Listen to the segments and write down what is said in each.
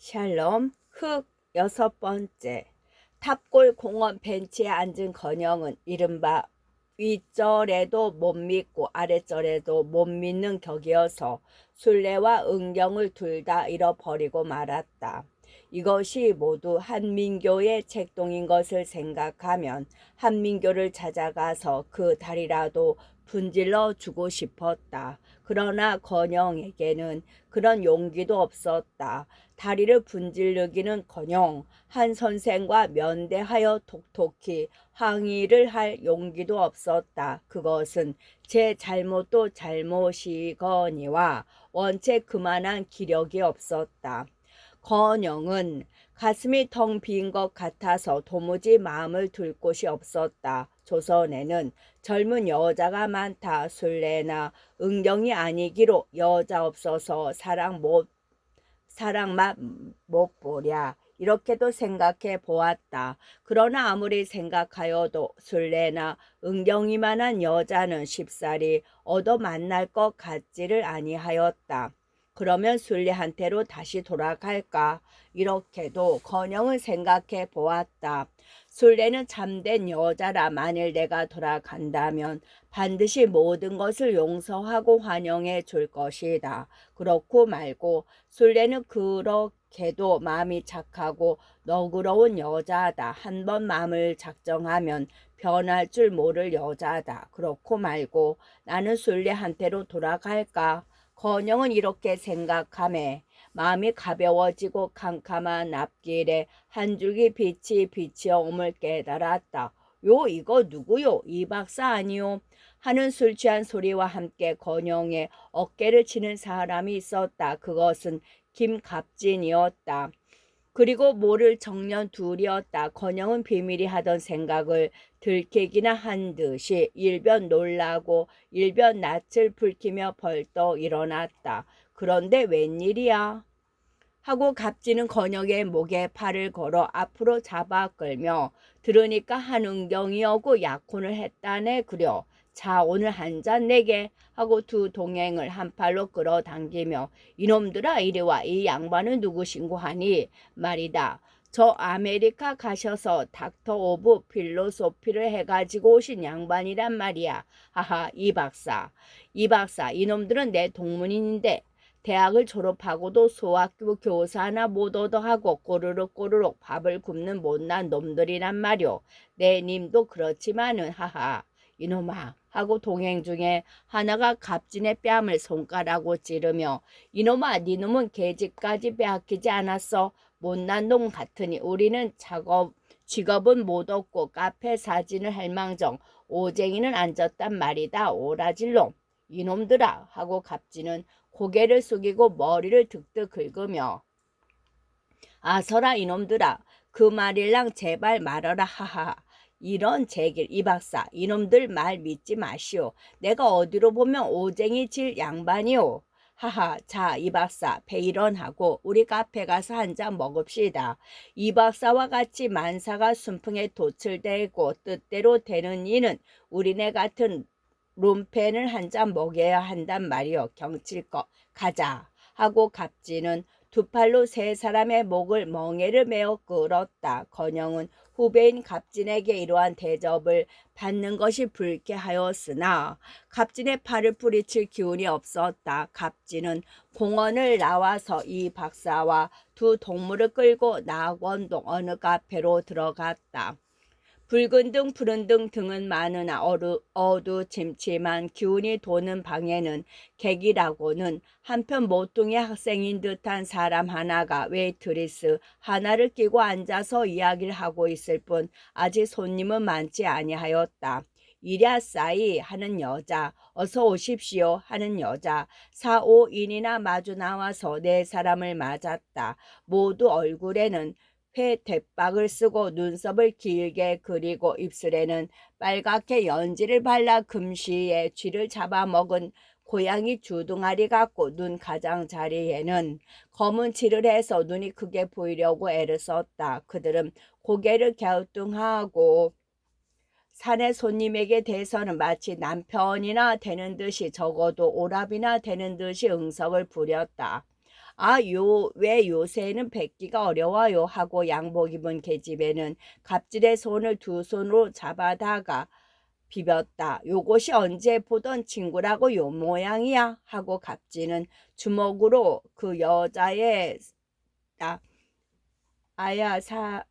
샬롬 흑 여섯 번째. 탑골 공원 벤치에 앉은 건영은 이른바 윗절에도 못 믿고 아랫절에도 못 믿는 격이어서 순례와 은경을 둘 다 잃어버리고 말았다. 이것이 모두 한민교의 책동인 것을 생각하면 한민교를 찾아가서 그 다리라도 분질러 주고 싶었다. 그러나 건영에게는 그런 용기도 없었다. 다리를 분질르기는커녕 한 선생과 면대하여 톡톡히 항의를 할 용기도 없었다. 그것은 제 잘못도 잘못이거니와 원체 그만한 기력이 없었다. 건영은 가슴이 텅 빈 것 같아서 도무지 마음을 둘 곳이 없었다. 조선에는 젊은 여자가 많다. 순례나 은경이 아니기로 여자 없어서 사랑만 못 보랴. 이렇게도 생각해 보았다. 그러나 아무리 생각하여도 순례나 은경이만한 여자는 쉽사리 얻어 만날 것 같지를 아니하였다. 그러면 순례한테로 다시 돌아갈까? 이렇게도 건영은 생각해 보았다. 순례는 참된 여자라 만일 내가 돌아간다면 반드시 모든 것을 용서하고 환영해 줄 것이다. 그렇고 말고 순례는 그렇게도 마음이 착하고 너그러운 여자다. 한번 마음을 작정하면 변할 줄 모를 여자다. 그렇고 말고 나는 순례한테로 돌아갈까? 건영은 이렇게 생각하매 마음이 가벼워지고 캄캄한 앞길에 한 줄기 빛이 비치어옴을 깨달았다. 요 이거 누구요? 이 박사 아니요? 하는 술 취한 소리와 함께 건영의 어깨를 치는 사람이 있었다. 그것은 김갑진이었다. 그리고 모를 청년 둘이었다. 건영은 비밀이 하던 생각을 들키기나 한 듯이 일변 놀라고 일변 낯을 붉히며 벌떡 일어났다. 그런데 웬일이야? 하고 갑진은 건영의 목에 팔을 걸어 앞으로 잡아 끌며 들으니까 한은경이어고 약혼을 했다네 그려. 자 오늘 한 잔 내게 하고 두 동행을 한 팔로 끌어당기며 이놈들아 이리 와. 이 양반은 누구신고 하니 말이다. 저 아메리카 가셔서 닥터 오브 필로소피를 해가지고 오신 양반이란 말이야. 하하 이 박사 이놈들은 내 동문인인데 대학을 졸업하고도 소학교 교사나 못 얻어하고 꼬르륵 밥을 굽는 못난 놈들이란 말이오. 내 님도 그렇지만은 하하 이놈아 하고 동행 중에 하나가 갑진의 뺨을 손가락으로 찌르며 이놈아 니놈은 계집까지 빼앗기지 않았어. 못난 놈 같으니 우리는 직업은 못 얻고 카페 사진을 할 망정 오쟁이는 앉았단 말이다. 오라질놈 이놈들아 하고 갑진은 고개를 숙이고 머리를 득득 긁으며 아서라 이놈들아 그 말일랑 제발 말어라 하하. 이런 제길 이 박사 이놈들 말 믿지 마시오. 내가 어디로 보면 오쟁이 질 양반이오. 하하 자 이 박사 배일원하고 우리 카페 가서 한 잔 먹읍시다. 이 박사와 같이 만사가 순풍에 돛을 대고 뜻대로 되는 이는 우리네 같은 룸펜을 한 잔 먹여야 한단 말이오. 경칠거 가자 하고 갑진은 두 팔로 세 사람의 목을 멍에를 메어 끌었다. 건영은 후배인 갑진에게 이러한 대접을 받는 것이 불쾌하였으나 갑진의 팔을 뿌리칠 기운이 없었다. 갑진은 공원을 나와서 이 박사와 두 동물을 끌고 낙원동 어느 카페로 들어갔다. 붉은 등 푸른 등은 많으나 어두침침한 기운이 도는 방에는 객이라고는 한편 모퉁이 학생인 듯한 사람 하나가 웨이트리스 하나를 끼고 앉아서 이야기를 하고 있을 뿐 아직 손님은 많지 아니하였다. 이랴 싸이 하는 여자, 어서 오십시오 하는 여자, 4, 5인이나 마주 나와서 네 사람을 맞았다. 모두 얼굴에는 회 대박을 쓰고 눈썹을 길게 그리고 입술에는 빨갛게 연지를 발라 금시에 쥐를 잡아먹은 고양이 주둥아리 같고 눈 가장자리에는 검은 칠을 해서 눈이 크게 보이려고 애를 썼다. 그들은 고개를 갸우뚱하고 사내 손님에게 대해서는 마치 남편이나 되는 듯이 적어도 오랍이나 되는 듯이 응석을 부렸다. 왜 요새는 뵙기가 어려워요 하고 양복 입은 계집애는 갑질의 손을 두 손으로 잡아다가 비볐다. 요것이 언제 보던 친구라고 요 모양이야 하고 갑질은 주먹으로 그 여자의 아야사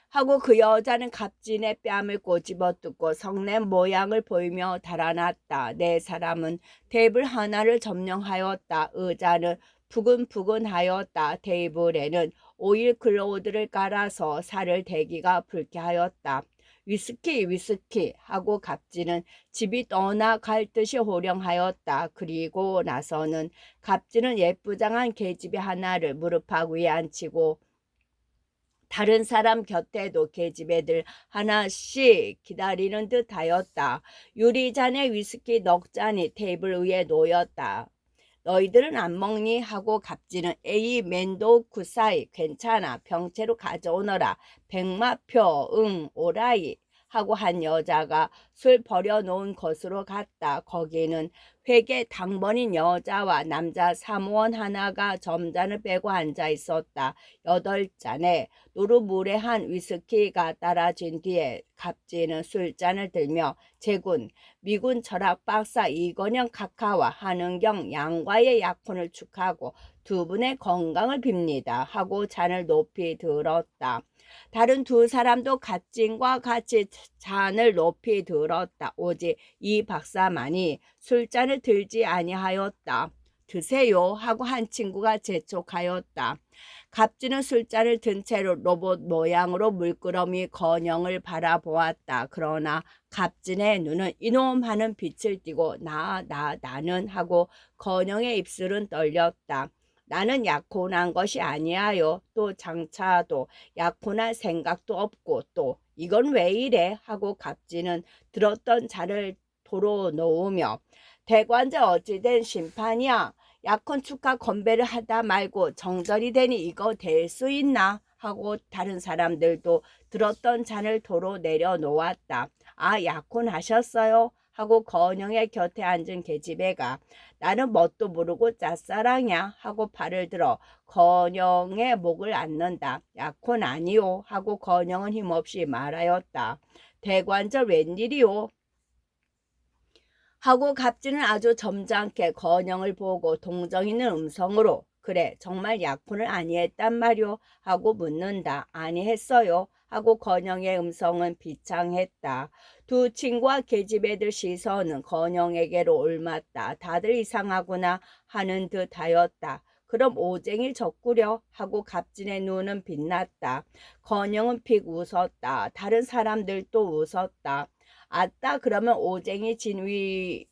하고 그 여자는 갑진의 뺨을 꼬집어 뜯고 성낸 모양을 보이며 달아났다. 네 사람은 테이블 하나를 점령하였다. 의자는 푸근푸근하였다. 테이블에는 오일 클로우드를 깔아서 살을 대기가 불쾌하였다. 위스키 하고 갑진은 집이 떠나갈 듯이 호령하였다. 그리고 나서는 갑진은 예쁘장한 계집애 하나를 무릎팍 위에 앉히고 다른 사람 곁에도 계집애들 하나씩 기다리는 듯 하였다. 유리잔에 위스키 넉 잔이 테이블 위에 놓였다. 너희들은 안 먹니? 하고 갑진은 에이 맨도 쿠사이 괜찮아 병채로 가져오너라. 백마표 응 오라이 하고 한 여자가 술 버려놓은 것으로 갔다. 거기는 회계 당번인 여자와 남자 사무원 하나가 점잔을 빼고 앉아 있었다. 8잔에 노루무레한 위스키가 따라진 뒤에 갑진은 술잔을 들며 제군 미군 철학 박사 이건영 카카와 한은경 양과의 약혼을 축하하고 두 분의 건강을 빕니다 하고 잔을 높이 들었다. 다른 두 사람도 갑진과 같이 잔을 높이 들었다. 오직 이 박사만이 술잔을 들지 아니하였다. 드세요 하고 한 친구가 재촉하였다. 갑진은 술잔을 든 채로 로봇 모양으로 물끄러미 건영을 바라보았다. 그러나 갑진의 눈은 이놈 하는 빛을 띠고 나는 하고 건영의 입술은 떨렸다. 나는 약혼한 것이 아니하요. 또 장차도 약혼할 생각도 없고 또 이건 왜 이래 하고 갑진은 들었던 잔을 도로 놓으며 대관자 어찌된 심판이야. 약혼 축하 건배를 하다 말고 정절이 되니 이거 될 수 있나 하고 다른 사람들도 들었던 잔을 도로 내려놓았다. 약혼하셨어요? 하고 건영의 곁에 앉은 계집애가 나는 뭣도 모르고 짝사랑이야 하고 발을 들어 건영의 목을 앉는다. 약혼 아니오 하고 건영은 힘없이 말하였다. 대관절 웬일이오? 하고 갑진은 아주 점잖게 건영을 보고 동정 있는 음성으로 그래 정말 약혼을 아니했단 말이오 하고 묻는다. 아니했어요 하고 건영의 음성은 비창했다. 두 친구와 계집애들 시선은 건영에게로 옮았다. 다들 이상하구나 하는 듯 하였다. 그럼 오쟁이 적구려 하고 갑진의 눈은 빛났다. 건영은 픽 웃었다. 다른 사람들도 웃었다. 아따 그러면 오쟁이 진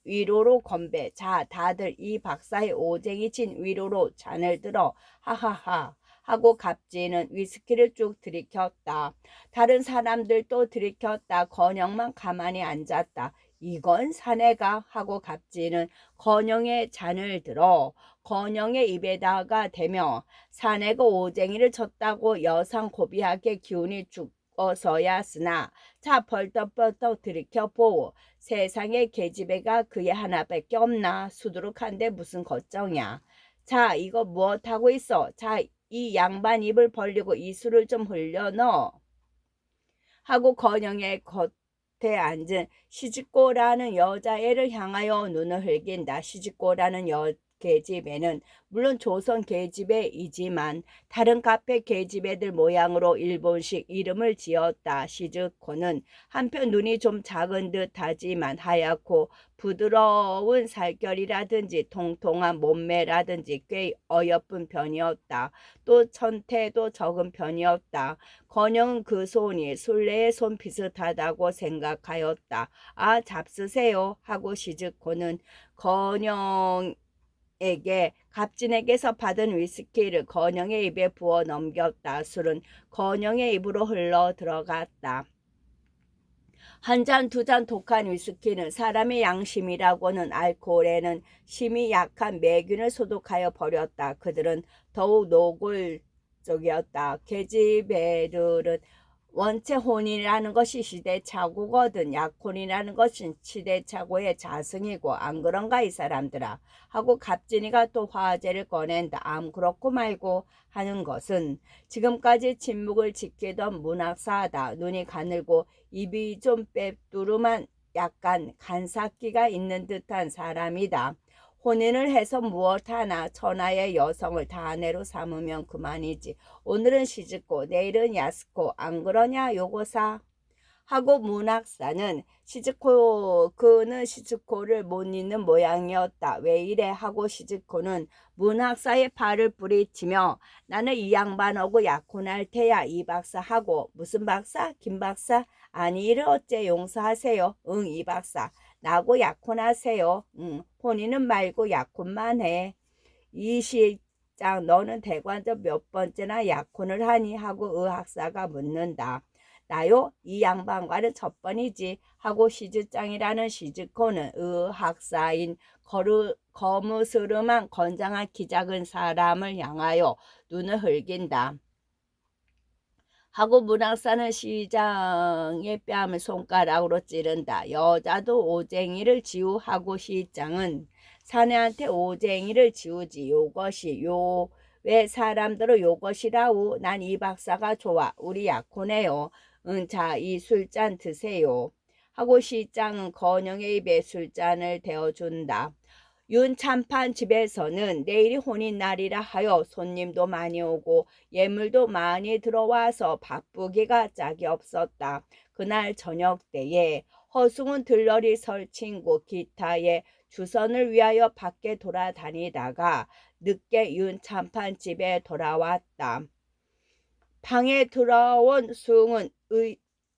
위로로 건배. 자 다들 이 박사의 오쟁이 진 위로로 잔을 들어 하하하 하고 갑진은 위스키를 쭉 들이켰다. 다른 사람들도 들이켰다. 건영만 가만히 앉았다. 이건 사내가 하고 갑진은 건영의 잔을 들어 건영의 입에다가 대며 사내가 오쟁이를 쳤다고 여상 고비하게 기운이 죽어서야 쓰나 자 벌떡벌떡 들이켜보오. 세상에 계집애가 그의 하나밖에 없나. 수두룩한데 무슨 걱정이야. 자 이거 무엇하고 있어. 자 이 양반 입을 벌리고 이 술을 좀 흘려 넣어 하고 건영의 겉에 앉은 시집고라는 여자애를 향하여 눈을 흘긴다. 시집고라는 계집애는 물론 조선 계집애이지만 다른 카페 계집애들 모양으로 일본식 이름을 지었다. 시즈코는 한편 눈이 좀 작은 듯하지만 하얗고 부드러운 살결이라든지 통통한 몸매라든지 꽤 어여쁜 편이었다. 또 천태도 적은 편이었다. 건영은 그 손이 술래의 손 비슷하다고 생각하였다. 잡수세요 하고 시즈코는 건영 에게 갑진에게서 받은 위스키를 건영의 입에 부어 넘겼다. 술은 건영의 입으로 흘러 들어갔다. 한 잔, 두 잔 독한 위스키는 사람의 양심이라고는 알코올에는 심이 약한 매균을 소독하여 버렸다. 그들은 더욱 노골적이었다. 계집애들은 원체 혼이라는 것이 시대착오거든. 약혼이라는 것은 시대착오의 자승이고 안 그런가 이 사람들아 하고 갑진이가 또 화제를 꺼낸다. 그렇고 말고 하는 것은 지금까지 침묵을 지키던 문학사다. 눈이 가늘고 입이 좀 빼두름한 약간 간삭기가 있는 듯한 사람이다. 혼인을 해서 무엇 하나 천하의 여성을 다 아내로 삼으면 그만이지. 오늘은 시즈코 내일은 야스코 안 그러냐 요거사 하고 문학사는 그는 시즈코를 못 잊는 모양이었다. 왜 이래 하고 시즈코는 문학사의 발을 뿌리치며 나는 이 양반하고 약혼할 테야 이 박사 하고 무슨 박사? 김 박사? 아니 이를 어째 용서하세요. 응 이 박사 나고 약혼하세요. 응 혼인은 말고 약혼만 해. 이 시장 너는 대관절 몇 번째나 약혼을 하니 하고 의학사가 묻는다. 나요? 이 양반과는 첫 번이지 하고 시즈장이라는 시즈코는 의학사인 거무스름한 건장한 키 작은 사람을 향하여 눈을 흘긴다. 하고 문학사는 시장의 뺨을 손가락으로 찌른다. 여자도 오쟁이를 지우하고 시장은 사내한테 오쟁이를 지우지. 요것이 왜 사람들은 요것이라우. 난 이 박사가 좋아. 우리 약혼해요. 자, 이 술잔 드세요. 하고 시장은 건영의 입에 술잔을 대어준다. 윤참판 집에서는 내일이 혼인날이라 하여 손님도 많이 오고 예물도 많이 들어와서 바쁘기가 짝이 없었다. 그날 저녁 때에 허숭은 들러리 설친구 기타의 주선을 위하여 밖에 돌아다니다가 늦게 윤참판 집에 돌아왔다. 방에 들어온 수웅은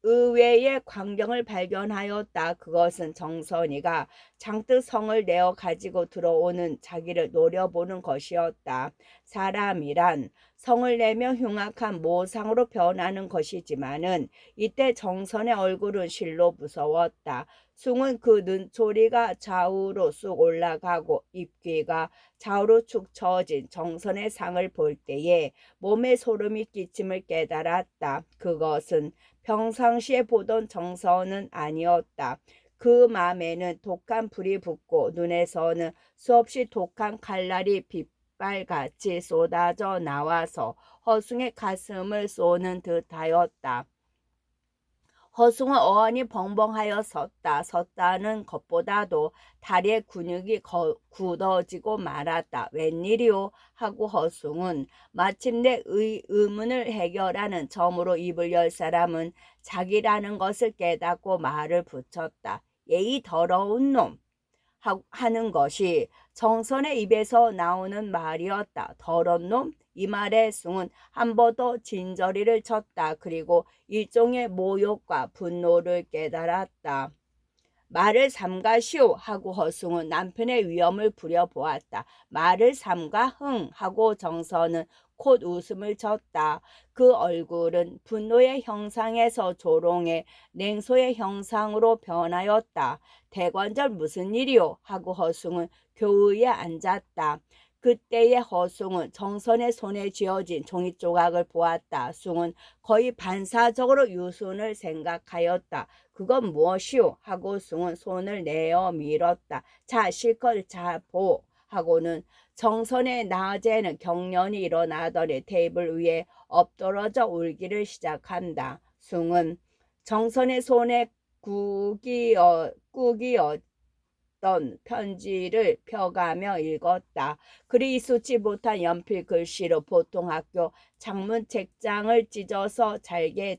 의외의 광경을 발견하였다. 그것은 정선이가 장뜩 성을 내어 가지고 들어오는 자기를 노려보는 것이었다. 사람이란 성을 내며 흉악한 모상으로 변하는 것이지만은 이때 정선의 얼굴은 실로 무서웠다. 숭은 그 눈초리가 좌우로 쑥 올라가고 입귀가 좌우로 축 처진 정선의 상을 볼 때에 몸에 소름이 끼침을 깨달았다. 그것은 평상시에 보던 정선은 아니었다. 그 맘에는 독한 불이 붙고 눈에서는 수없이 독한 칼날이 빗발같이 쏟아져 나와서 허숭의 가슴을 쏘는 듯하였다. 허숭은 어안이 벙벙하여 섰다는 것보다도 다리의 근육이 굳어지고 말았다. 웬일이오? 하고 허숭은 마침내 의문을 해결하는 점으로 입을 열 사람은 자기라는 것을 깨닫고 말을 붙였다. 예의 더러운 놈 하는 것이 정선의 입에서 나오는 말이었다. 더러운 놈? 이 말에 숭은 한 번 더 진저리를 쳤다. 그리고 일종의 모욕과 분노를 깨달았다. 말을 삼가시오 하고 허숭은 남편의 위험을 부려보았다. 말을 삼가? 흥 하고 정선은 콧 웃음을 쳤다. 그 얼굴은 분노의 형상에서 조롱의 냉소의 형상으로 변하였다. 대관절 무슨 일이오? 하고 허숭은 교의에 앉았다. 그때의 허숭은 정선의 손에 쥐어진 종이 조각을 보았다. 숭은 거의 반사적으로 유순을 생각하였다. 그건 무엇이오? 하고 숭은 손을 내어 밀었다. 자 실컷 자보 하고는 정선의 낮에는 경련이 일어나더니 테이블 위에 엎드러져 울기를 시작한다. 숭은 정선의 손에 꾸기었던 편지를 펴가며 읽었다. 그리 익숙지 못한 연필 글씨로 보통 학교 창문 책장을 찢어서 잘게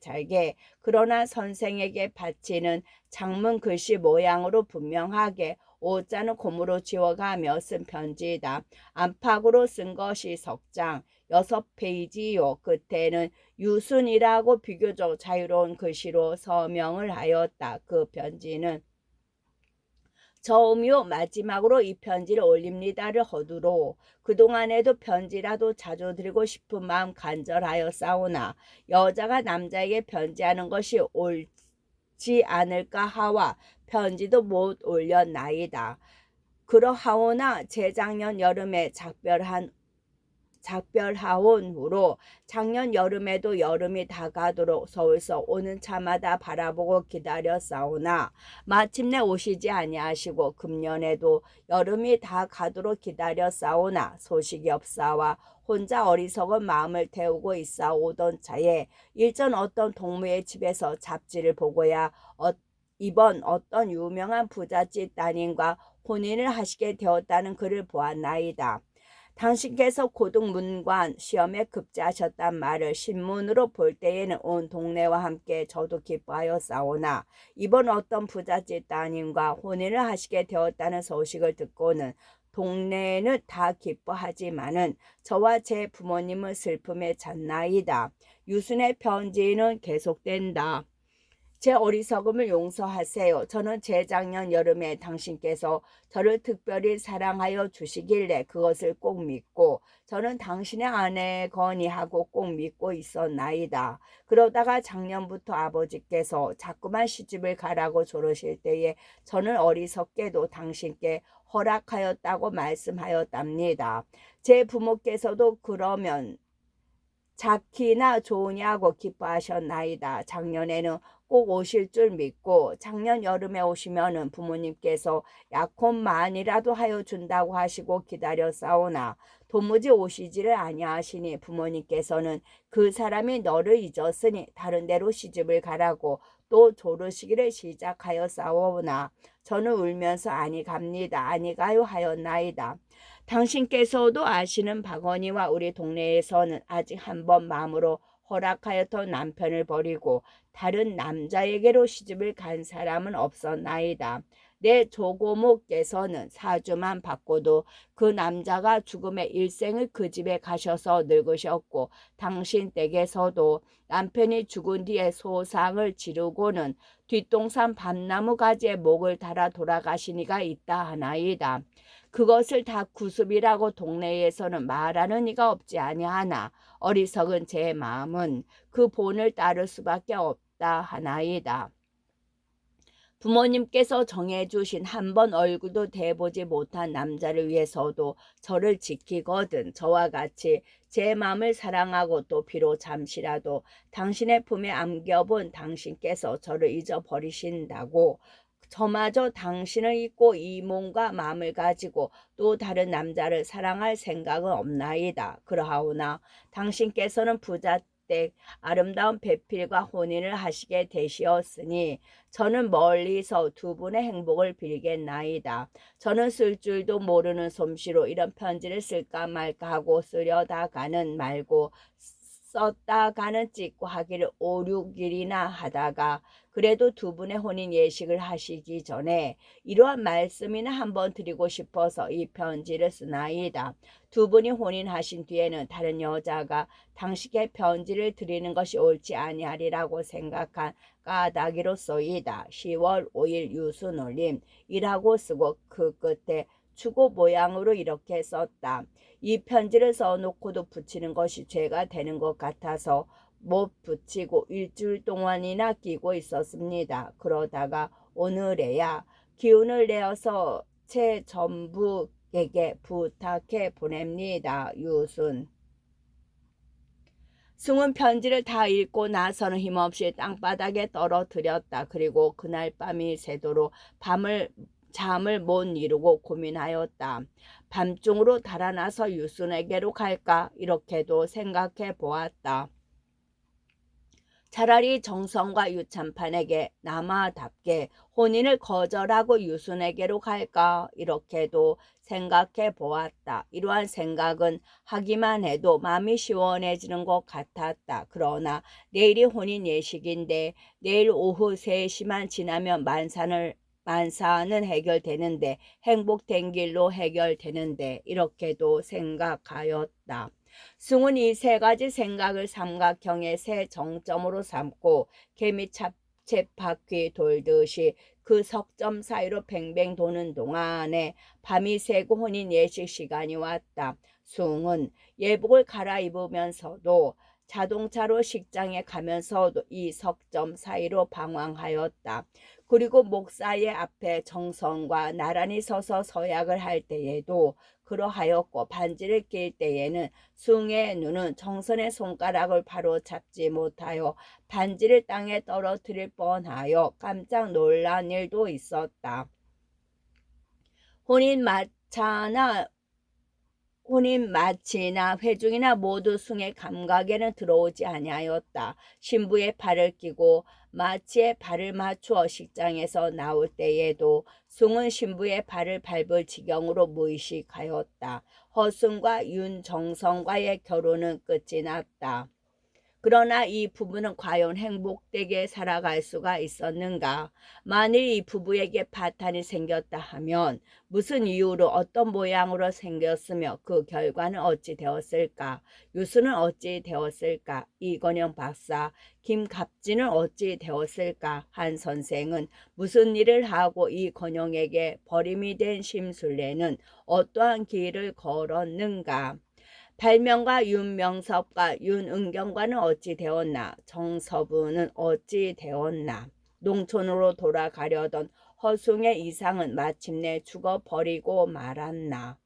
그러나 선생에게 바치는 창문 글씨 모양으로 분명하게 오자는 곰으로 지워가며 쓴 편지이다. 안팎으로 쓴 것이 석장 6페이지요. 끝에는 유순이라고 비교적 자유로운 글씨로 서명을 하였다. 그 편지는 저음요 마지막으로 이 편지를 올립니다를 허두로 그동안에도 편지라도 자주 드리고 싶은 마음 간절하여 싸우나 여자가 남자에게 편지하는 것이 옳지 않을까 하와 편지도 못 올렸나이다. 그러하오나 재작년 여름에 작별한 작별하온 후로 작년 여름에도 여름이 다가도록 서울서 오는 차마다 바라보고 기다렸사오나 마침내 오시지 아니하시고 금년에도 여름이 다 가도록 기다렸사오나 소식이 없사와 혼자 어리석은 마음을 태우고 있사오던 차에 일전 어떤 동무의 집에서 잡지를 보고야 이번 어떤 유명한 부잣집 따님과 혼인을 하시게 되었다는 글을 보았나이다. 당신께서 고등문관 시험에 급제하셨단 말을 신문으로 볼 때에는 온 동네와 함께 저도 기뻐하였사오나 이번 어떤 부잣집 따님과 혼인을 하시게 되었다는 소식을 듣고는 동네는 다 기뻐하지만은 저와 제 부모님은 슬픔에 찼나이다. 유순의 편지는 계속된다. 제 어리석음을 용서하세요. 저는 재작년 여름에 당신께서 저를 특별히 사랑하여 주시길래 그것을 꼭 믿고 저는 당신의 아내거니 하고 꼭 믿고 있었나이다. 그러다가 작년부터 아버지께서 자꾸만 시집을 가라고 조르실 때에 저는 어리석게도 당신께 허락하였다고 말씀하였답니다. 제 부모께서도 그러면 자키나 좋으냐고 기뻐하셨나이다. 작년에는 꼭 오실 줄 믿고 작년 여름에 오시면은 부모님께서 약혼만이라도 하여 준다고 하시고 기다렸사오나 도무지 오시지를 아니하시니 부모님께서는 그 사람이 너를 잊었으니 다른 데로 시집을 가라고 또 조르시기를 시작하였사오나 저는 울면서 아니 갑니다. 아니 가요 하였나이다. 당신께서도 아시는 바거니와 우리 동네에서는 아직 한 번 마음으로 허락하였던 남편을 버리고 다른 남자에게로 시집을 간 사람은 없었나이다. 내 조고모께서는 사주만 받고도 그 남자가 죽음의 일생을 그 집에 가셔서 늙으셨고 당신 댁에서도 남편이 죽은 뒤에 소상을 지르고는 뒷동산 밤나무 가지에 목을 달아 돌아가시니가 있다 하나이다. 그것을 다 구습이라고 동네에서는 말하는 이가 없지 아니하나 어리석은 제 마음은 그 본을 따를 수밖에 없다 하나이다. 부모님께서 정해주신 한 번 얼굴도 대보지 못한 남자를 위해서도 저를 지키거든 저와 같이 제 마음을 사랑하고 또 비록 잠시라도 당신의 품에 안겨본 당신께서 저를 잊어버리신다고 저마저 당신을 잊고 이 몸과 마음을 가지고 또 다른 남자를 사랑할 생각은 없나이다. 그러하오나 당신께서는 부잣댁 아름다운 배필과 혼인을 하시게 되시었으니 저는 멀리서 두 분의 행복을 빌겠나이다. 저는 쓸 줄도 모르는 솜씨로 이런 편지를 쓸까 말까 하고 쓰려다가는 말고 썼다가는 찍고 하기를 5, 6일이나 하다가 그래도 두 분의 혼인 예식을 하시기 전에 이러한 말씀이나 한번 드리고 싶어서 이 편지를 쓰나이다. 두 분이 혼인하신 뒤에는 다른 여자가 당신께 편지를 드리는 것이 옳지 아니하리라고 생각한 까닭이로소이다. 10월 5일 유순올림 이라고 쓰고 그 끝에 추고 모양으로 이렇게 썼다. 이 편지를 써놓고도 붙이는 것이 죄가 되는 것 같아서 못 붙이고 일주일 동안이나 끼고 있었습니다. 그러다가 오늘에야 기운을 내어서 제 전부에게 부탁해 보냅니다. 유순. 승은 편지를 다 읽고 나서는 힘없이 땅바닥에 떨어뜨렸다. 그리고 그날 밤이 새도록 잠을 못 이루고 고민하였다. 밤중으로 달아나서 유순에게로 갈까 이렇게도 생각해 보았다. 차라리 정성과 유찬판에게 남아답게 혼인을 거절하고 유순에게로 갈까 이렇게도 생각해 보았다. 이러한 생각은 하기만 해도 마음이 시원해지는 것 같았다. 그러나 내일이 혼인 예식인데 내일 오후 3시만 지나면 만사는 해결되는데 행복된 길로 해결되는데 이렇게도 생각하였다. 승은 이 세 가지 생각을 삼각형의 세 정점으로 삼고 개미 쳇바퀴 돌듯이 그 석점 사이로 뱅뱅 도는 동안에 밤이 새고 혼인 예식 시간이 왔다. 승은 예복을 갈아입으면서도 자동차로 식장에 가면서도 이 석점 사이로 방황하였다. 그리고 목사의 앞에 정성과 나란히 서서 서약을 할 때에도 그러하였고, 반지를 낄 때에는 숭의 눈은 정선의 손가락을 바로 잡지 못하여 반지를 땅에 떨어뜨릴 뻔하여 깜짝 놀란 일도 있었다. 혼인 마치나 회중이나 모두 숭의 감각에는 들어오지 아니하였다. 신부의 발을 끼고 마치의 발을 맞추어 식장에서 나올 때에도 숭은 신부의 발을 밟을 지경으로 무의식하였다. 허순과 윤정성과의 결혼은 끝이 났다. 그러나 이 부부는 과연 행복되게 살아갈 수가 있었는가? 만일 이 부부에게 파탄이 생겼다 하면 무슨 이유로 어떤 모양으로 생겼으며 그 결과는 어찌 되었을까? 유수는 어찌 되었을까? 이건영 박사, 김갑진은 어찌 되었을까? 한 선생은 무슨 일을 하고 이 건영에게 버림이 된 심술래는 어떠한 길을 걸었는가? 발명가 윤명섭과 윤은경과는 어찌 되었나? 정서부는 어찌 되었나? 농촌으로 돌아가려던 허숭의 이상은 마침내 죽어버리고 말았나?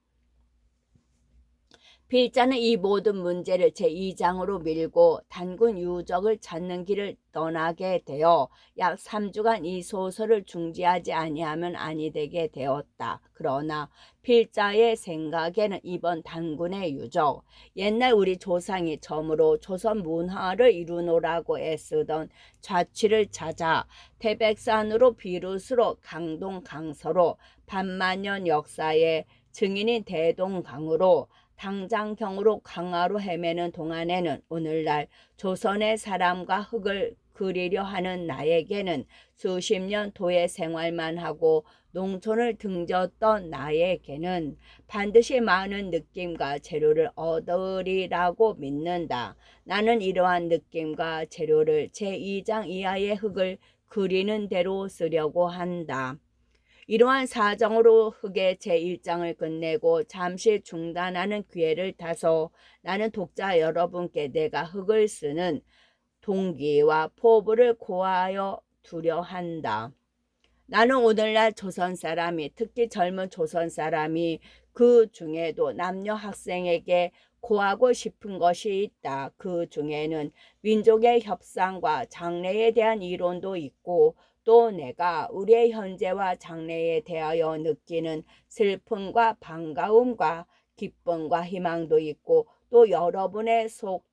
필자는 이 모든 문제를 제2장으로 밀고 단군 유적을 찾는 길을 떠나게 되어 약 3주간 이 소설을 중지하지 아니하면 아니 되게 되었다. 그러나 필자의 생각에는 이번 단군의 유적, 옛날 우리 조상이 처음으로 조선 문화를 이루노라고 애쓰던 좌취를 찾아 태백산으로 비루스로 강동 강서로 반만년 역사의 증인인 대동강으로 당장경으로 강화로 헤매는 동안에는 오늘날 조선의 사람과 흙을 그리려 하는 나에게는 수십 년 도의 생활만 하고 농촌을 등졌던 나에게는 반드시 많은 느낌과 재료를 얻으리라고 믿는다. 나는 이러한 느낌과 재료를 제2장 이하의 흙을 그리는 대로 쓰려고 한다. 이러한 사정으로 흑의 제1장을 끝내고 잠시 중단하는 기회를 타서 나는 독자 여러분께 내가 흑을 쓰는 동기와 포부를 고하여 두려 한다. 나는 오늘날 조선 사람이, 특히 젊은 조선 사람이 그 중에도 남녀 학생에게 고하고 싶은 것이 있다. 그 중에는 민족의 협상과 장래에 대한 이론도 있고, 또 내가 우리의 현재와 장래에 대하여 느끼는 슬픔과 반가움과 기쁨과 희망도 있고, 또 여러분의 속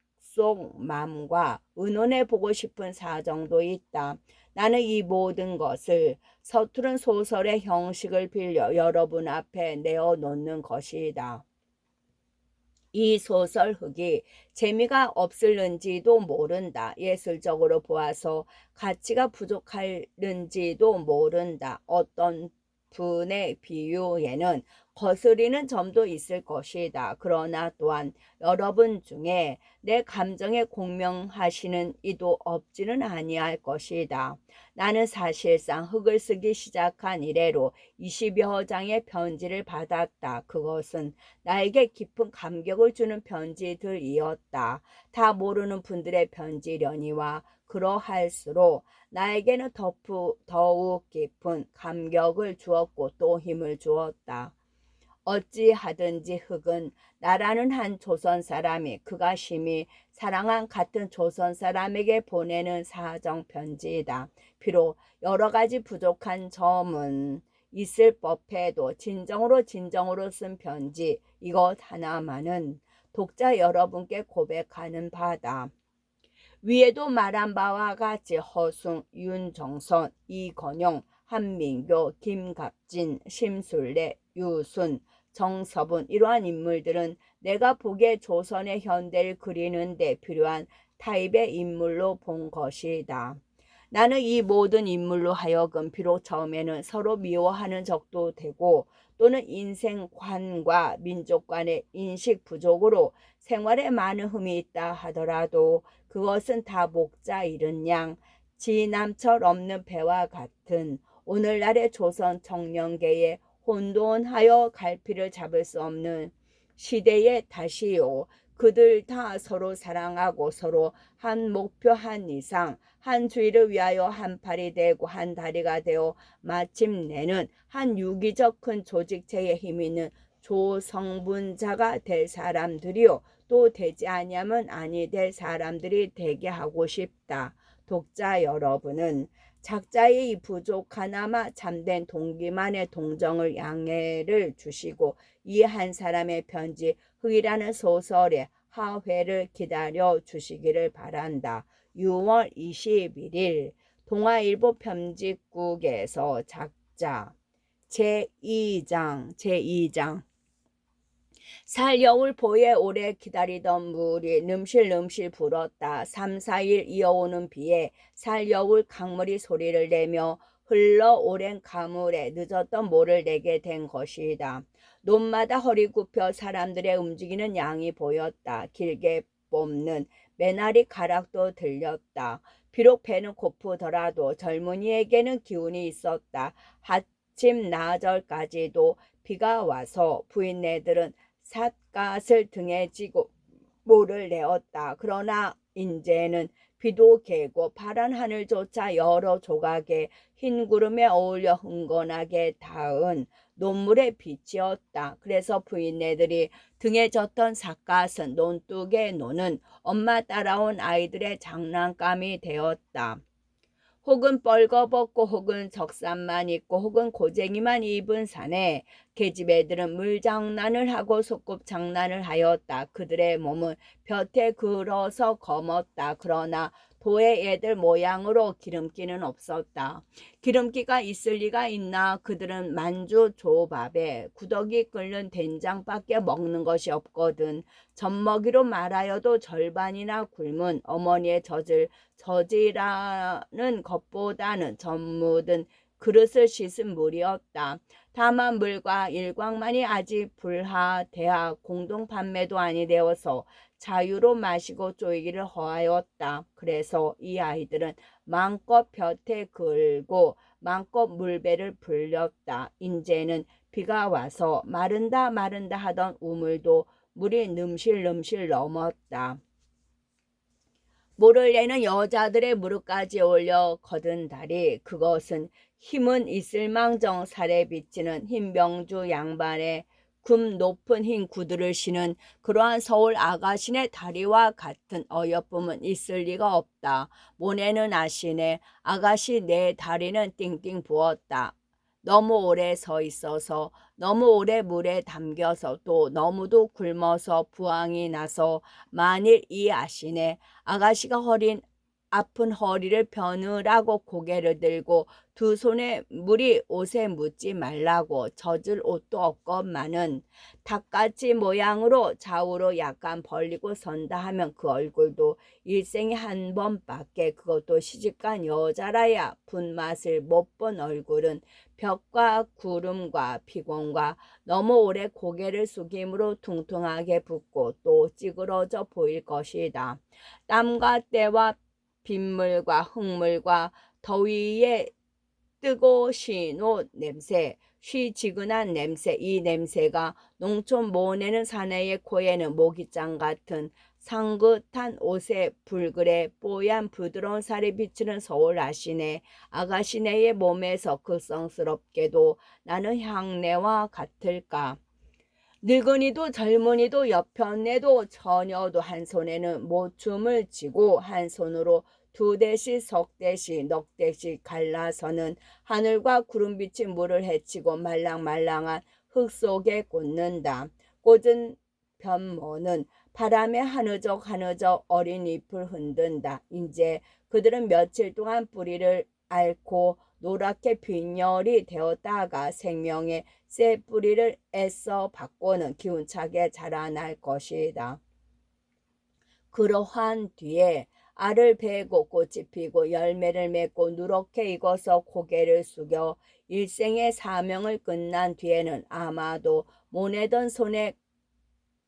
마음과 의논해 보고 싶은 사정도 있다. 나는 이 모든 것을 서투른 소설의 형식을 빌려 여러분 앞에 내어놓는 것이다. 이 소설 흑이 재미가 없을는지도 모른다. 예술적으로 보아서 가치가 부족할는지도 모른다. 어떤 분의 비유에는 거스리는 점도 있을 것이다. 그러나 또한 여러분 중에 내 감정에 공명하시는 이도 없지는 아니할 것이다. 나는 사실상 흑을 쓰기 시작한 이래로 20여 장의 편지를 받았다. 그것은 나에게 깊은 감격을 주는 편지들이었다. 다 모르는 분들의 편지려니와 그러할수록 나에게는 더욱 깊은 감격을 주었고 또 힘을 주었다. 어찌하든지 흑은 나라는 한 조선 사람이 그가 심히 사랑한 같은 조선 사람에게 보내는 사정 편지이다. 비록 여러 가지 부족한 점은 있을 법해도 진정으로 쓴 편지 이것 하나만은 독자 여러분께 고백하는 바다. 위에도 말한 바와 같이 허숭, 윤정선, 이건용, 한민교, 김갑진, 심술래, 유순, 정서분 이러한 인물들은 내가 보기에 조선의 현대를 그리는 데 필요한 타입의 인물로 본 것이다. 나는 이 모든 인물로 하여금 비록 처음에는 서로 미워하는 적도 되고 또는 인생관과 민족관의 인식 부족으로 생활에 많은 흠이 있다 하더라도 그것은 다 목자 잃은 양 지남철 없는 배와 같은 오늘날의 조선 청년계의 혼돈하여 갈피를 잡을 수 없는 시대의 탓이요. 그들 다 서로 사랑하고 서로 한 목표 한 이상 한 주의를 위하여 한 팔이 되고 한 다리가 되어 마침내는 한 유기적 큰 조직체의 힘 있는 조성분자가 될 사람들이요 또 되지 아니하면 아니 될 사람들이 되게 하고 싶다. 독자 여러분은 작자의 이 부족하나마 참된 동기만의 동정을 양해를 주시고 이 한 사람의 편지 흑이라는 소설의 하회를 기다려 주시기를 바란다. 6월 21일 동아일보 편집국에서 작자 제2장 살여울 보에 오래 기다리던 물이 넘실넘실 불었다. 3, 4일 이어오는 비에 살여울 강물이 소리를 내며 흘러 오랜 가물에 늦었던 모를 내게 된 것이다. 논마다 허리 굽혀 사람들의 움직이는 양이 보였다. 길게 뽑는 메나리 가락도 들렸다. 비록 배는 고프더라도 젊은이에게는 기운이 있었다. 아침 나절까지도 비가 와서 부인네들은 삿갓을 등에 지고 모를 내었다. 그러나 인제는 비도 개고 파란 하늘조차 여러 조각의 흰 구름에 어울려 흥건하게 닿은 논물의 빛이었다. 그래서 부인네들이 등에 졌던 삿갓은 논둑에 노는 엄마 따라온 아이들의 장난감이 되었다. 혹은 뻘거벗고 혹은 적삼만 입고 혹은 고쟁이만 입은 사내 계집애들은 물장난을 하고 소꿉장난을 하였다. 그들의 몸은 볕에 그어서 검었다. 그러나 도의 애들 모양으로 기름기는 없었다. 기름기가 있을 리가 있나. 그들은 만주 조밥에 구더기 끓는 된장밖에 먹는 것이 없거든. 젖먹이로 말하여도 절반이나 굶은 어머니의 젖이라는 것보다는 젖 묻은 그릇을 씻은 물이었다. 다만 물과 일광만이 아직 불하대하 공동 판매도 아니 되어서 자유로 마시고 쪼이기를 허하였다. 그래서 이 아이들은 마음껏 볕에 걸고 마음껏 물배를 불렸다. 인제는 비가 와서 마른다 마른다 하던 우물도 물이 넘실넘실 넘었다. 모를 내는 여자들의 무릎까지 올려 거둔 다리, 그것은 힘은 있을망정 살에 비치는 흰 병주 양반의 굽 높은 흰 구두를 신은 그러한 서울 아가씨네 다리와 같은 어여쁨은 있을 리가 없다. 모네는 아시네. 아가씨 내 다리는 띵띵 부었다. 너무 오래 서 있어서 너무 오래 물에 담겨서 또 너무도 굶어서 부항이 나서 만일 이 아시네 아가씨가 아픈 허리를 펴느라고 고개를 들고 두 손에 물이 옷에 묻지 말라고 젖을 옷도 없건만은 닭같이 모양으로 좌우로 약간 벌리고 선다 하면 그 얼굴도 일생에 한 번밖에 그것도 시집간 여자라야 분맛을 못 본 얼굴은 벽과 구름과 피곤과 너무 오래 고개를 숙임으로 퉁퉁하게 붓고 또 찌그러져 보일 것이다. 땀과 때와 빗물과 흙물과 더위에 뜨고 신옷 냄새, 쉬지근한 냄새, 이 냄새가 농촌 모내는 사내의 코에는 모기장 같은 상긋한 옷에 불그레 뽀얀 부드러운 살이 비치는 서울 아가씨네의 몸에서 극성스럽게도 나는 향내와 같을까. 늙은이도 젊은이도 여편네도 처녀도 한 손에는 모춤을 쥐고 한 손으로 두 대씩 석 대씩 넉 대씩 갈라서는 하늘과 구름빛이 물을 헤치고 말랑말랑한 흙 속에 꽂는다. 꽂은 변모는 바람에 하느적 어린 잎을 흔든다. 이제 그들은 며칠 동안 뿌리를 앓고 노랗게 빈혈이 되었다가 생명의 새 뿌리를 애써 바꾸는 기운차게 자라날 것이다. 그러한 뒤에 알을 베고 꽃이 피고 열매를 맺고 누렇게 익어서 고개를 숙여 일생의 사명을 끝난 뒤에는 아마도 모내던 손에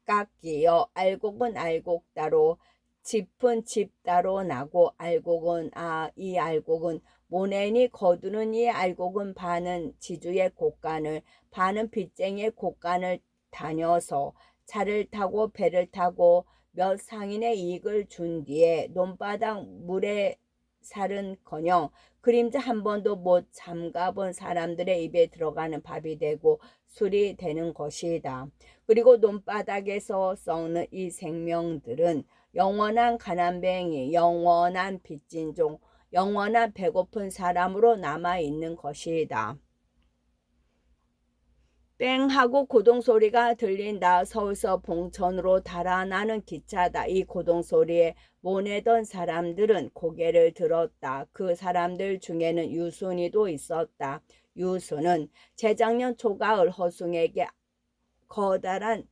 깎이어 알곡은 알곡따로 짚은 짚따로 나고 알곡은 이 알곡은 모내니 거두는 이 알곡은 반은 지주의 곡간을 반은 빚쟁이의 곡간을 다녀서 차를 타고 배를 타고 몇 상인의 이익을 준 뒤에 논바닥 물에 살은커녕 그림자 한 번도 못 잠가본 사람들의 입에 들어가는 밥이 되고 술이 되는 것이다. 그리고 논바닥에서 썩는 이 생명들은 영원한 가난뱅이, 영원한 빚진종, 영원한 배고픈 사람으로 남아있는 것이다. 뺑 하고 고동소리가 들린다. 서울서 봉천으로 달아나는 기차다. 이 고동소리에 모내던 사람들은 고개를 들었다. 그 사람들 중에는 유순이도 있었다. 유순은 재작년 초가을 허숭에게 커다란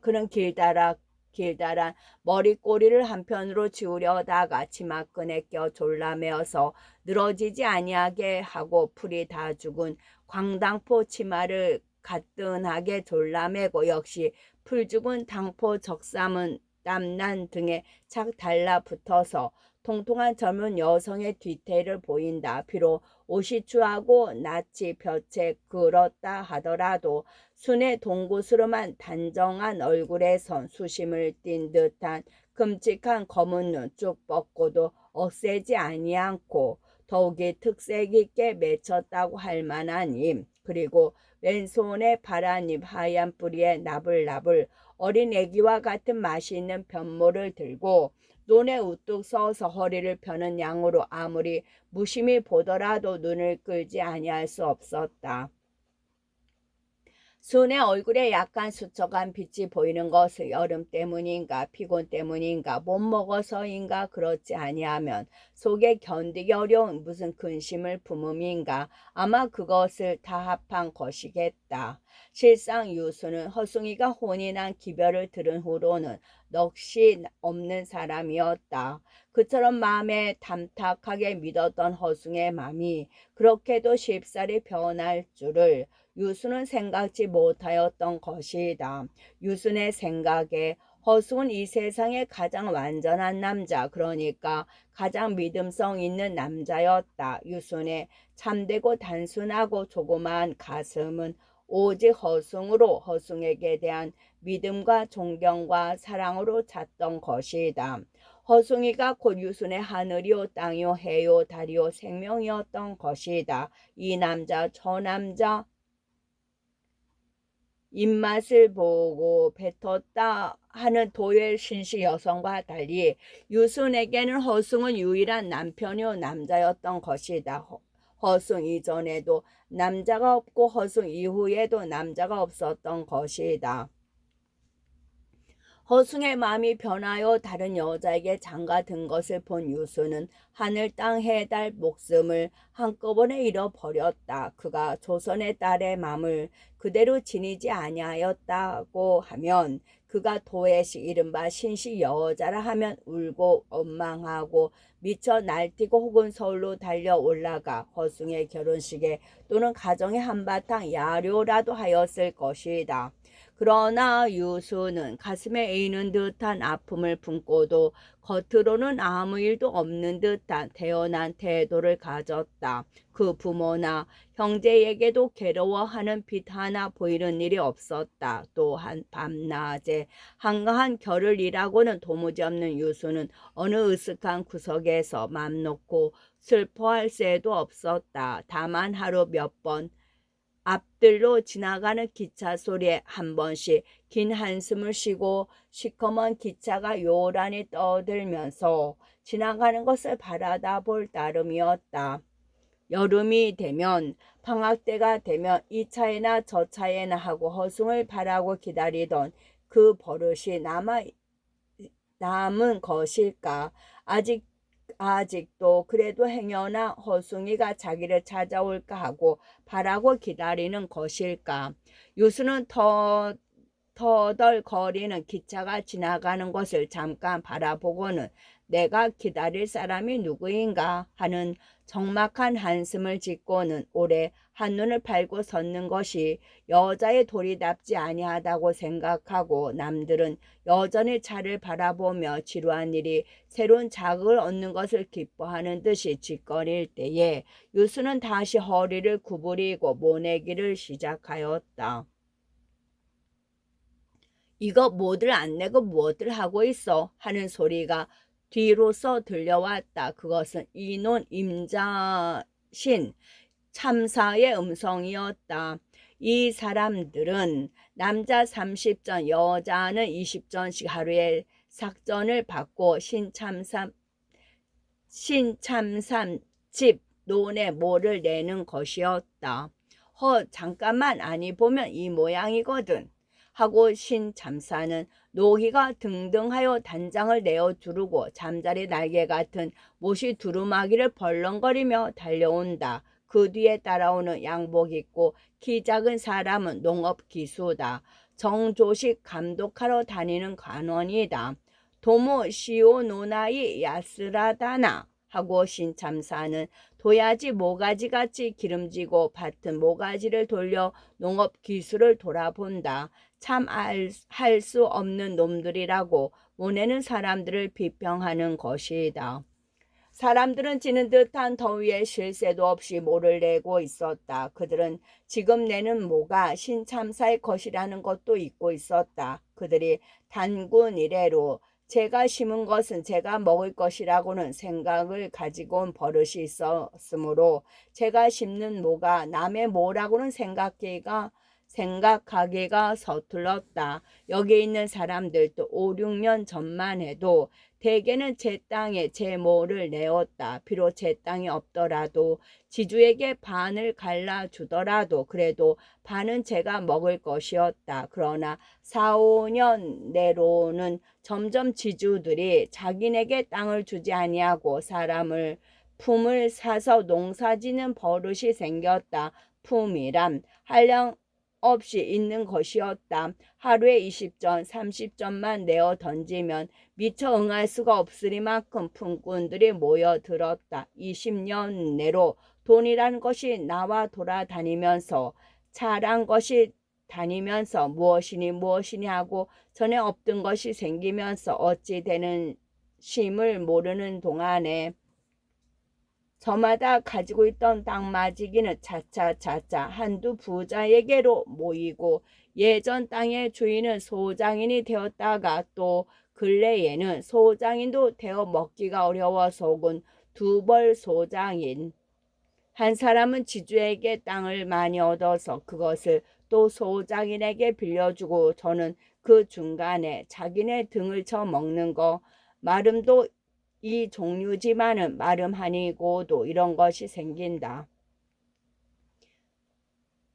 그는 길다란 머리꼬리를 한편으로 지우려다가 치마끈에 껴 졸라매어서 늘어지지 아니하게 하고 풀이 다 죽은 광당포 치마를 가뿐하게 졸라매고 역시 풀 죽은 당포 적삼은 땀난 등에 착 달라붙어서 통통한 젊은 여성의 뒤태를 보인다. 비록 옷이 추하고 낯이 볕에 그렇다 하더라도 순의 동구스름한 단정한 얼굴에선 수심을 띤 듯한 끔찍한 검은 눈 쭉 뻗고도 억세지 아니않고 더욱이 특색 있게 맺혔다고 할 만한 입, 그리고 왼손에 파란 잎 하얀 뿌리에 나불나불 어린 애기와 같은 맛이 있는 변모를 들고 눈에 우뚝 서서 허리를 펴는 양으로 아무리 무심히 보더라도 눈을 끌지 아니할 수 없었다. 순의 얼굴에 약간 수척한 빛이 보이는 것은 여름 때문인가 피곤 때문인가 못 먹어서인가 그렇지 아니하면 속에 견디기 어려운 무슨 근심을 품음인가 아마 그것을 다 합한 것이겠다. 실상 유수는 허숭이가 혼이 난 기별을 들은 후로는 넋이 없는 사람이었다. 그처럼 마음에 담탁하게 믿었던 허숭의 마음이 그렇게도 쉽사리 변할 줄을 유수는 생각지 못하였던 것이다. 유순의 생각에 허숭은 이 세상에 가장 완전한 남자, 그러니까 가장 믿음성 있는 남자였다. 유순의 참되고 단순하고 조그마한 가슴은 오직 허숭으로 허숭에게 대한 믿음과 존경과 사랑으로 찼던 것이다. 허숭이가 곧 유순의 하늘이요 땅이요 해요 달이요 생명이었던 것이다. 이 남자 저 남자 입맛을 보고 뱉었다 하는 도엘 신시 여성과 달리 유순에게는 허숭은 유일한 남편이요 남자였던 것이다. 허숭 이전에도 남자가 없고 허숭 이후에도 남자가 없었던 것이다. 허숭의 마음이 변하여 다른 여자에게 장가든 것을 본 유수는 하늘 땅 해 달 목숨을 한꺼번에 잃어버렸다. 그가 조선의 딸의 마음을 그대로 지니지 아니하였다고 하면 그가 도회식 이른바 신시 여자라 하면 울고 원망하고 미쳐 날뛰고 혹은 서울로 달려 올라가 허숭의 결혼식에 또는 가정의 한바탕 야료라도 하였을 것이다. 그러나 유수는 가슴에 에이는 듯한 아픔을 품고도 겉으로는 아무 일도 없는 듯한 태연한 태도를 가졌다. 그 부모나 형제에게도 괴로워하는 빛 하나 보이는 일이 없었다. 또한 밤낮에 한가한 결을 일하고는 도무지 없는 유수는 어느 으슥한 구석에서 맘 놓고 슬퍼할 새도 없었다. 다만 하루 몇 번 앞들로 지나가는 기차 소리에 한 번씩 긴 한숨을 쉬고 시커먼 기차가 요란히 떠들면서 지나가는 것을 바라다 볼 따름이었다. 여름이 되면 방학 때가 되면 이 차에나 저 차에나 하고 허숭을 바라고 기다리던 그 버릇이 남은 것일까? 아직도 그래도 행여나 허숭이가 자기를 찾아올까 하고 바라고 기다리는 것일까? 유수는 터덜거리는 기차가 지나가는 것을 잠깐 바라보고는 내가 기다릴 사람이 누구인가 하는 적막한 한숨을 짓고는 오래 한눈을 팔고 섰는 것이 여자의 도리답지 아니하다고 생각하고 남들은 여전히 차를 바라보며 지루한 일이 새로운 자극을 얻는 것을 기뻐하는 듯이 짓거릴 때에 유수는 다시 허리를 구부리고 모내기를 시작하였다. 이거 뭐들 안 내고 무엇들 하고 있어 하는 소리가 뒤로서 들려왔다. 그것은 이논 임자신 참사의 음성이었다. 이 사람들은 남자 30전, 여자는 20전씩 하루에 삭전을 받고 신참삼 집 논에 모를 내는 것이었다. 잠깐만 아니 보면 이 모양이거든 하고 신참사는 노기가 등등하여 단장을 내어 두르고 잠자리 날개 같은 못이 두루마기를 벌렁거리며 달려온다. 그 뒤에 따라오는 양복 입고 키 작은 사람은 농업기수다. 정조식 감독하러 다니는 관원이다. 도모 시오노나이 야스라다나 하고 신참사는 도야지 모가지같이 기름지고 밭은 모가지를 돌려 농업기수를 돌아본다. 참 할 수 없는 놈들이라고 모내는 사람들을 비평하는 것이다. 사람들은 지는 듯한 더위에 쉴 새도 없이 모를 내고 있었다. 그들은 지금 내는 모가 신참사의 것이라는 것도 잊고 있었다. 그들이 단군 이래로 제가 심은 것은 제가 먹을 것이라고는 생각을 가지고 온 버릇이 있었으므로 제가 심는 모가 남의 모라고는 생각하기가 서툴렀다. 여기 있는 사람들도 5, 6년 전만 해도 대개는 제 땅에 제 모를 내었다. 비록 제 땅이 없더라도 지주에게 반을 갈라주더라도 그래도 반은 제가 먹을 것이었다. 그러나 4, 5년 내로는 점점 지주들이 자기네게 땅을 주지 아니하고 사람을 품을 사서 농사지는 버릇이 생겼다. 품이란 한량 없이 있는 것이었다. 하루에 20전, 30전만 내어 던지면 미처 응할 수가 없으리만큼 품꾼들이 모여들었다. 20년 내로 돈이란 것이 나와 돌아다니면서 차란 것이 다니면서 무엇이니 하고 전에 없던 것이 생기면서 어찌 되는 심을 모르는 동안에 저마다 가지고 있던 땅마지기는 차차 한두 부자에게로 모이고 예전 땅의 주인은 소장인이 되었다가 또 근래에는 소장인도 되어 먹기가 어려워서 혹은 두벌 소장인 한 사람은 지주에게 땅을 많이 얻어서 그것을 또 소장인에게 빌려주고 저는 그 중간에 자기네 등을 쳐 먹는 거 마름도 이 종류지만은 마름하니고도 이런 것이 생긴다.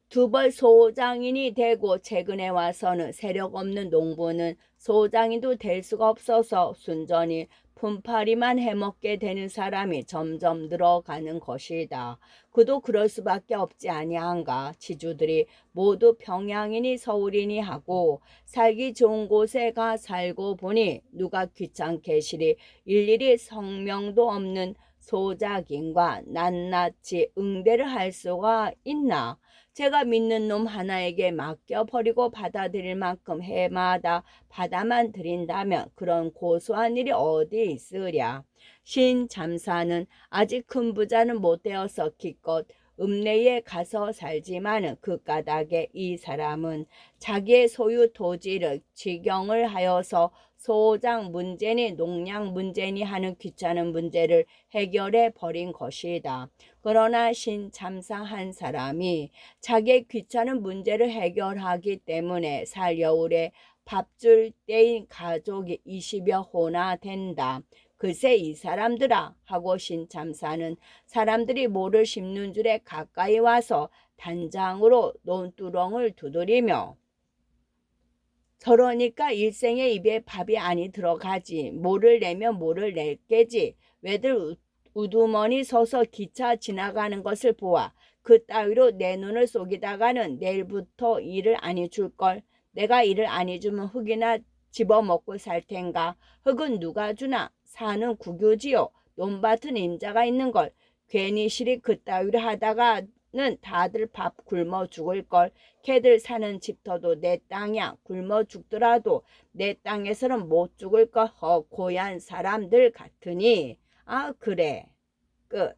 두벌 소장인이 되고 최근에 와서는 세력 없는 농부는 소장인도 될 수가 없어서 순전히 품팔이만 해먹게 되는 사람이 점점 늘어가는 것이다. 그도 그럴 수밖에 없지 아니한가. 지주들이 모두 평양이니 서울이니 하고 살기 좋은 곳에 가 살고 보니 누가 귀찮게 시리 일일이 성명도 없는 소작인과 낱낱이 응대를 할 수가 있나. 제가 믿는 놈 하나에게 맡겨버리고 받아들일 만큼 해마다 받아만 들인다면 그런 고소한 일이 어디 있으랴. 신참사는 아직 큰 부자는 못 되어서 기껏 읍내에 가서 살지만은 그 까닭에 이 사람은 자기의 소유 토지를 지경을 하여서 소장 문제니 농량 문제니 하는 귀찮은 문제를 해결해 버린 것이다. 그러나 신참사 한 사람이 자기의 귀찮은 문제를 해결하기 때문에 살여울에 밥줄 때인 가족이 20여 호나 된다. 글쎄 이 사람들아 하고 신참사는 사람들이 모를 심는 줄에 가까이 와서 단장으로 논두렁을 두드리며 저러니까 일생의 입에 밥이 아니 들어가지. 뭐를 내면 뭐를 낼 게지. 왜들 우두머니 서서 기차 지나가는 것을 보아. 그 따위로 내 눈을 속이다가는 내일부터 일을 아니 줄걸. 내가 일을 아니 주면 흙이나 집어먹고 살 텐가. 흙은 누가 주나. 사는 국유지요. 논밭은 임자가 있는 걸. 괜히 실이 그 따위로 하다가 는 다들 밥 굶어 죽을걸. 걔들 사는 집터도 내 땅이야. 굶어 죽더라도 내 땅에서는 못 죽을걸. 고얀 사람들 같으니. 아 그래. 끝.